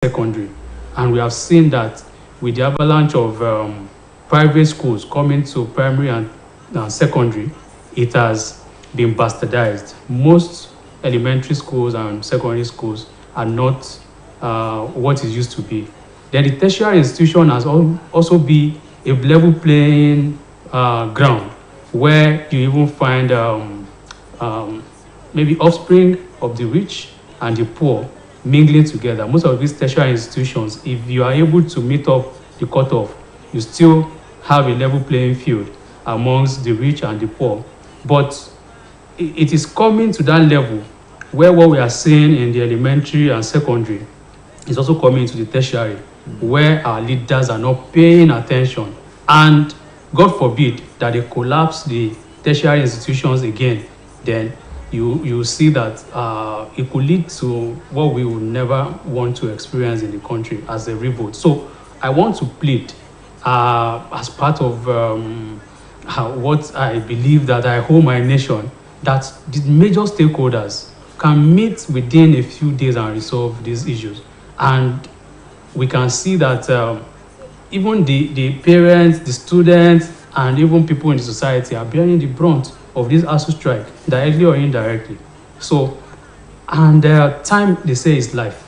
secondary. And we have seen that with the avalanche of private schools coming to primary and secondary, it has been bastardized. Most elementary schools and secondary schools are not what it used to be. Then the tertiary institution has also be a level playing ground where you even find maybe offspring of the rich and the poor mingling together. Most of these tertiary institutions, if you are able to meet up the cutoff, you still have a level playing field amongst the rich and the poor. But it is coming to that level where what we are seeing in the elementary and secondary is also coming to the tertiary, where our leaders are not paying attention. And God forbid that they collapse the tertiary institutions again, then you see that it could lead to what we would never want to experience in the country as a revolt. So I want to plead as part of what I believe that I hold my nation, that the major stakeholders can meet within a few days and resolve these issues. And we can see that even the parents, the students, and even people in the society are bearing the brunt of this ASU strike, directly or indirectly. So, and time, they say, is life.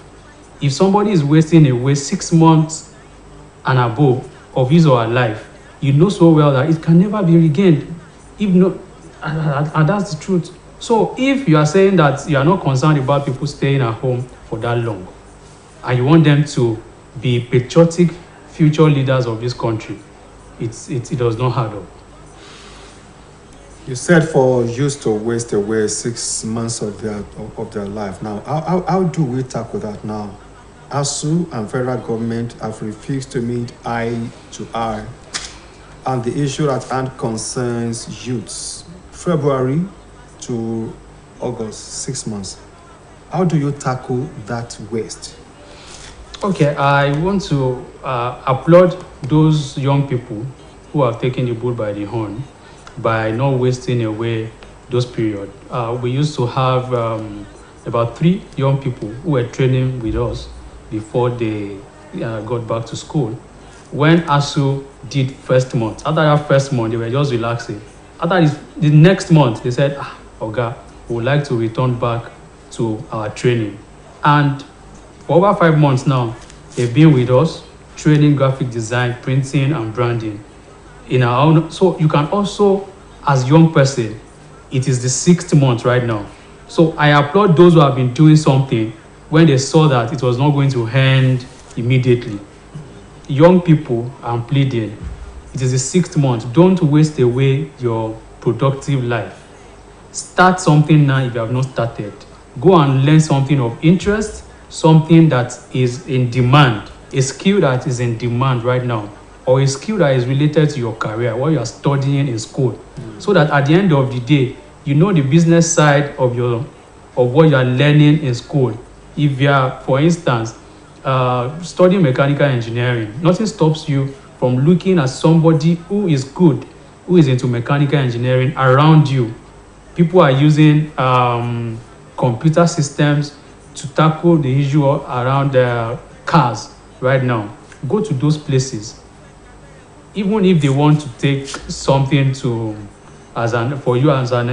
If somebody is wasting away 6 months and above of his or her life, you know so well that it can never be regained. If not, and that's the truth. So if you are saying that you are not concerned about people staying at home for that long, and you want them to be patriotic future leaders of this country, it does not add up. You said for youth to waste away 6 months of their life. Now, how do we tackle that now? ASU and federal government have refused to meet eye to eye, and the issue at hand concerns youths. February to August, 6 months. How do you tackle that waste? Okay, I want to applaud those young people who have taken the bull by the horn by not wasting away those periods. We used to have about 3 young people who were training with us before they got back to school. When ASU did first month, after that first month, they were just relaxing. After the next month, they said, Oga, we would like to return back to our training. And for over 5 months now, they've been with us, training graphic design, printing, and branding. In our own, so you can also, as a young person, it is the 6th month right now. So I applaud those who have been doing something when they saw that it was not going to end immediately. Young people, I'm pleading, it is the 6th month. Don't waste away your productive life. Start something now if you have not started. Go and learn something of interest, something that is in demand, a skill that is in demand right now, or a skill that is related to your career, what you are studying in school, so that at the end of the day, you know the business side of what you are learning in school. If you are, for instance, studying mechanical engineering, nothing stops you from looking at somebody who is good, who is into mechanical engineering around you. People are using computer systems to tackle the issue around cars right now. Go to those places. Even if they want to take something for you as an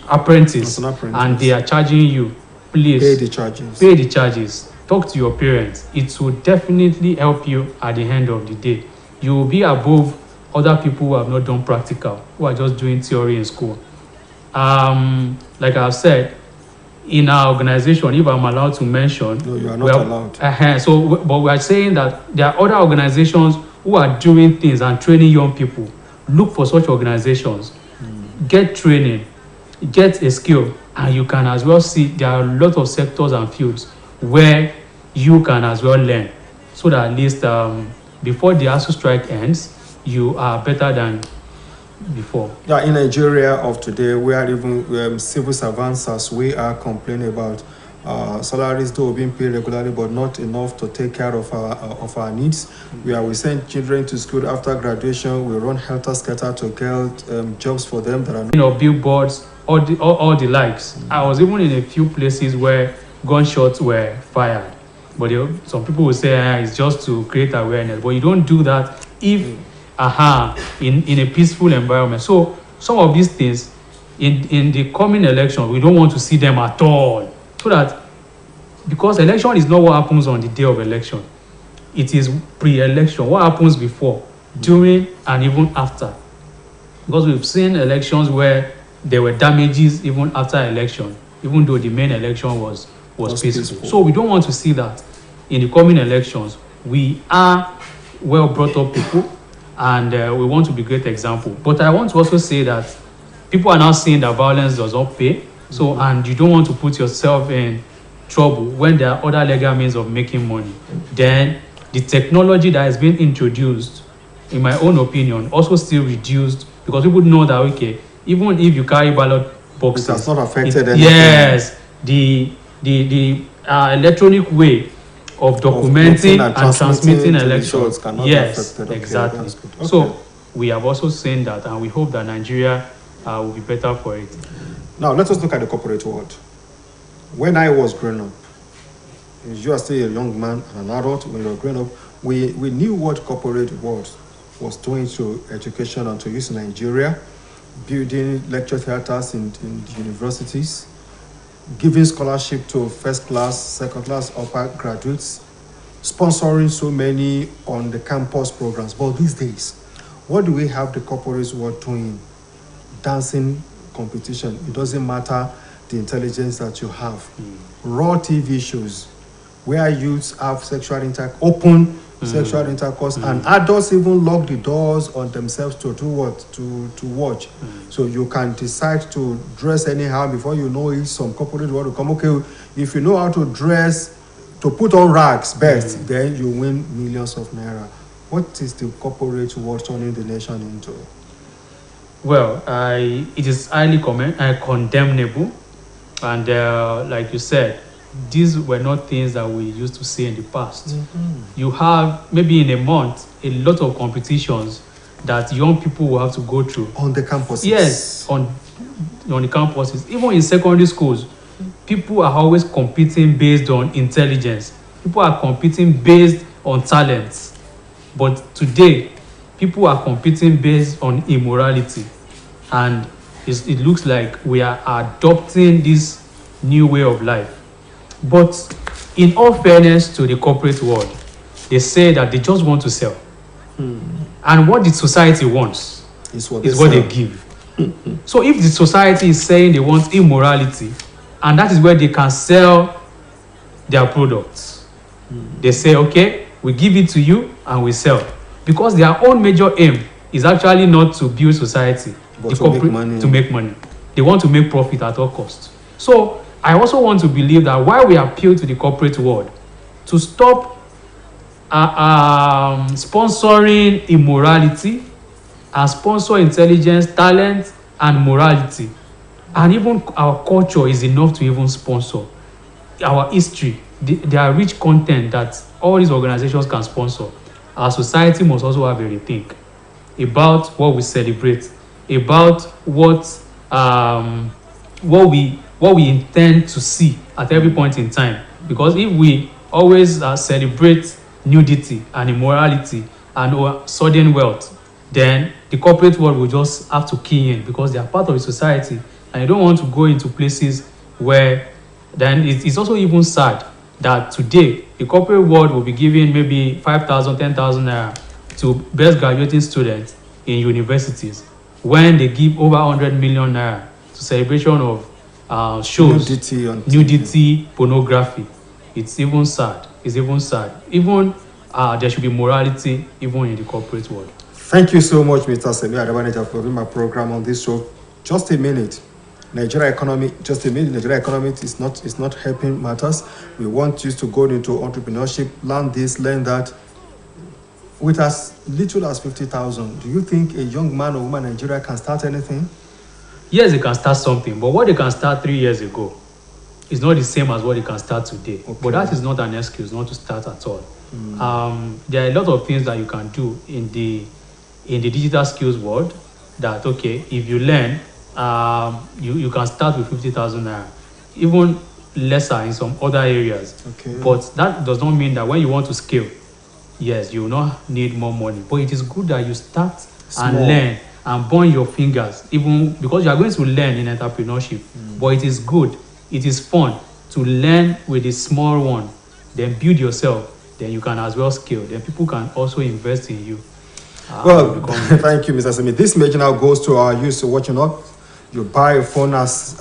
apprentice, and they are charging you, please pay the charges. Pay the charges. Talk to your parents. It will definitely help you at the end of the day. You will be above other people who have not done practical, who are just doing theory in school. Like I've said, in our organization, if I'm allowed to mention, no, you are not allowed. But we are saying that there are other organizations who are doing things and training young people. Look for such organizations. Get training, get a skill, and you can as well see there are a lot of sectors and fields where you can as well learn, so that at least before the ASU strike ends, you are better than before. Yeah, in Nigeria of today, we are even civil servants, as we are complaining about salaries though being paid regularly, but not enough to take care of our needs. We send children to school after graduation. We run helter skelter to get jobs for them that are billboards, all the likes. I was even in a few places where gunshots were fired. But some people will say it's just to create awareness. But you don't do that if in a peaceful environment. So some of these things in the coming election, we don't want to see them at all. So that because election is not what happens on the day of election. It is pre-election. What happens before, during, and even after. Because we've seen elections where there were damages even after election, even though the main election was peaceful. So we don't want to see that in the coming elections. We are well brought up people, and we want to be great example. But I want to also say that people are now saying that violence does not pay. So, and you don't want to put yourself in trouble when there are other legal means of making money. Then the technology that has been introduced, in my own opinion, also still reduced, because people know that, okay, even if you carry ballot boxes, it has not affected anything. Yes, the electronic way of documenting and transmitting elections cannot yes, affect it. Okay, exactly. Okay. So we have also seen that, and we hope that Nigeria will be better for it. Now let us look at the corporate world. When I was growing up, you are still a young man and an adult. When you were growing up, we knew what corporate world was doing to education and to youth in Nigeria, building lecture theaters in universities, giving scholarship to first class, second class, upper graduates, sponsoring so many on the campus programs. But these days, what do we have the corporate world doing? Dancing competition. It doesn't matter the intelligence that you have. Raw TV shows where youths have open sexual intercourse, and adults even lock the doors on themselves to do what? To watch. So you can decide to dress anyhow. Before you know it, some corporate want to come. Okay, if you know how to dress, to put on rags best, then you win millions of naira. What is the corporate world turning the nation into? Well, it is highly condemnable, and like you said, these were not things that we used to see in the past. You have maybe in a month a lot of competitions that young people will have to go through on the campuses. Yes, on the campuses. Even in secondary schools, people are always competing based on intelligence. People are competing based on talents. But today, people are competing based on immorality, and it looks like we are adopting this new way of life. But in all fairness to the corporate world, they say that they just want to sell. And what the society wants is what they give. So if the society is saying they want immorality, and that is where they can sell their products, they say, okay, we give it to you and we sell. Because their own major aim is actually not to build society, but to make money. They want to make profit at all costs. So I also want to believe that while we appeal to the corporate world to stop sponsoring immorality and sponsor intelligence, talent, and morality, and even our culture is enough to even sponsor our history. There are rich content that all these organizations can sponsor. Our society must also have a rethink about what we celebrate, about what we intend to see at every point in time. Because if we always celebrate nudity and immorality and sudden wealth, then the corporate world will just have to key in, because they are part of the society, and you don't want to go into places where then it's also even sad that today the corporate world will be giving maybe 5,000, 10,000 naira to best graduating students in universities when they give over 100 million naira to celebration of shows, nudity, pornography. It's even sad. Even there should be morality even in the corporate world. Thank you so much, Mr. Semi Adebaneja, for doing my program on this show. Just a minute. Nigeria economy is not helping matters. We want you to go into entrepreneurship, learn this, learn that. With as little as 50,000, do you think a young man or woman in Nigeria can start anything? Yes, they can start something, but what they can start 3 years ago is not the same as what they can start today. Okay. But that is not an excuse not to start at all. There are a lot of things that you can do in the digital skills world that, okay, if you learn, you can start with 50,000 naira. Even lesser in some other areas. Okay. But that does not mean that when you want to scale, yes, you will not need more money. But it is good that you start Small. and learn and burn your fingers, even because you are going to learn in entrepreneurship. But it is good, it is fun to learn with a small one, then build yourself, then you can as well scale. Then people can also invest in you. Well, thank you, Mr. Simi. This message now goes to our youth watching up. You buy a phone as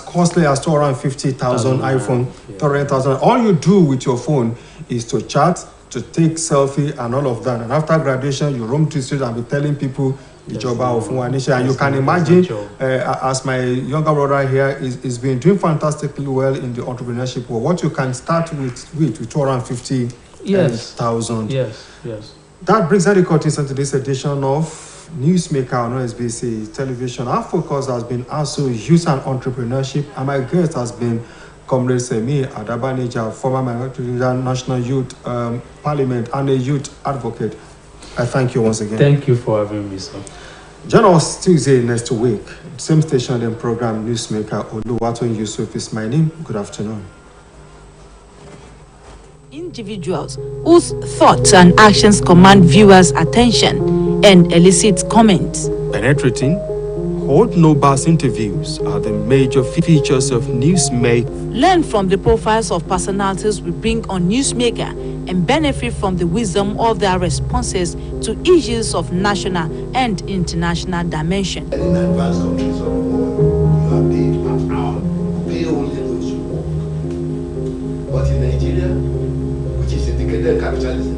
costly as around 50,000 iPhone, 300,000. All you do with your phone is to chat, to take selfie, and all of that. And after graduation, you roam to the street and be telling people the job of one. And you can imagine, as my younger brother here is been doing fantastically well in the entrepreneurship world. What you can start with around 50,000. Yes. That brings the curtains into this edition of Newsmaker on OSBC television. Our focus has been also youth and entrepreneurship, and my guest has been Comrade Semi Adabanija, former minority leader, National Youth Parliament, and a youth advocate. I thank you once again. Thank you for having me, sir. Join us Tuesday next week, same station and program Newsmaker. Oluwatun Yusuf is my name. Good afternoon. Individuals whose thoughts and actions command viewers' attention and elicit comments. Penetrating, hold no bars interviews are the major features of Newsmaker. Learn from the profiles of personalities we bring on Newsmaker and benefit from the wisdom of their responses to issues of national and international dimension. In advanced countries of the world, you are paid per hour, pay only those who work. But in Nigeria, which is a decadent capitalism,